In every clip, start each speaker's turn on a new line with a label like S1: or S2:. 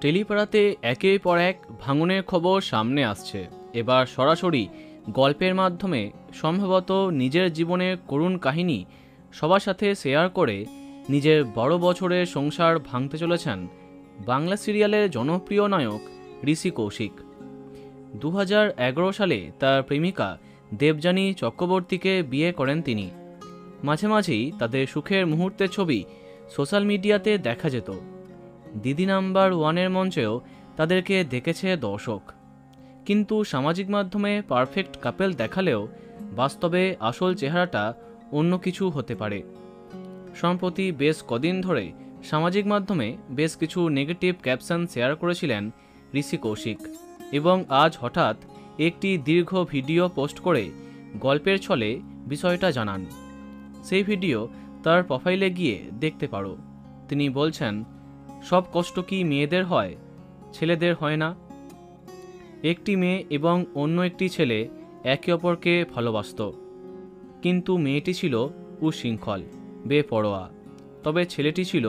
S1: টেলিপাড়াতে একের পর এক ভাঙনের খবর সামনে আসছে। এবার সরাসরি গল্পের মাধ্যমে সম্ভবত নিজের জীবনের করুণ কাহিনী সবার সাথে শেয়ার করে নিজের 12 বছরের সংসার ভাঙতে চলেছেন বাংলা সিরিয়ালের জনপ্রিয় নায়ক ঋষি কৌশিক। 2011 সালে তার প্রেমিকা দেবযানী চক্রবর্তীকে বিয়ে করেন তিনি। মাঝে মাঝেই তাদের সুখের মুহূর্তের ছবি সোশ্যাল মিডিয়াতে দেখা যেত। দিদি নাম্বার 1-এর মঞ্চেও তাদেরকে দেখেছে দর্শক। কিন্তু সামাজিক মাধ্যমে পারফেক্ট কাপেল দেখালেও বাস্তবে আসল চেহারাটা অন্য কিছু হতে পারে। সম্প্রতি বেশ কদিন ধরে সামাজিক মাধ্যমে বেশ কিছু নেগেটিভ ক্যাপশন শেয়ার করেছিলেন ঋষি কৌশিক, এবং আজ হঠাৎ একটি দীর্ঘ ভিডিও পোস্ট করে গল্পের ছলে বিষয়টা জানান। সেই ভিডিও তার প্রোফাইলে গিয়ে দেখতে পারো। তিনি বলছেন, সব কষ্ট কি মেয়েদের হয়, ছেলেদের হয় না? একটি মেয়ে এবং অন্য একটি ছেলে একে অপরকে ভালোবাসত, কিন্তু মেয়েটি ছিল উশৃঙ্খল, বেপরোয়া। তবে ছেলেটি ছিল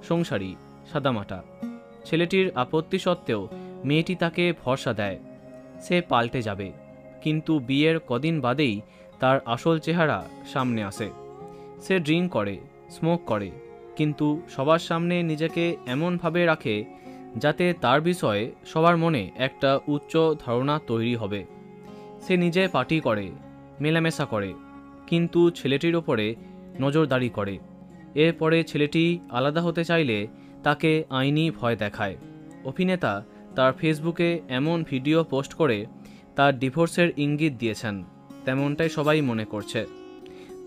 S1: সংসারী, সাদামাটা। ছেলেটির আপত্তি সত্ত্বেও মেয়েটি তাকে ভরসা দেয় সে পাল্টে যাবে, কিন্তু বিয়ের কদিন বাদেই তার আসল চেহারা সামনে আসে। সে ড্রিঙ্ক করে, স্মোক করে, কিন্তু সবার সামনে নিজেকে এমনভাবে রাখে যাতে তার বিষয়ে সবার মনে একটা উচ্চ ধারণা তৈরি হবে। সে নিজে পার্টি করে, মেলামেশা করে, কিন্তু ছেলেটির ওপরে নজরদারি করে। এরপরে ছেলেটি আলাদা হতে চাইলে তাকে আইনি ভয় দেখায়। অভিনেতা তার ফেসবুকে এমন ভিডিও পোস্ট করে তার ডিভোর্সের ইঙ্গিত দিয়েছেন, তেমনটাই সবাই মনে করছে।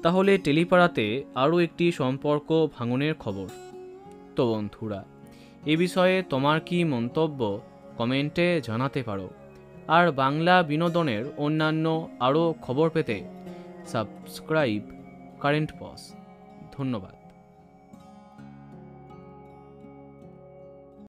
S1: তাহলে টেলিপাড়াতে আরও একটি সম্পর্ক ভাঙনের খবর। তো বন্ধুরা, এ বিষয়ে তোমার কি মন্তব্য কমেন্টে জানাতে পারো। আর বাংলা বিনোদনের অন্যান্য আরও খবর পেতে সাবস্ক্রাইব কারেন্ট পজ। ধন্যবাদ।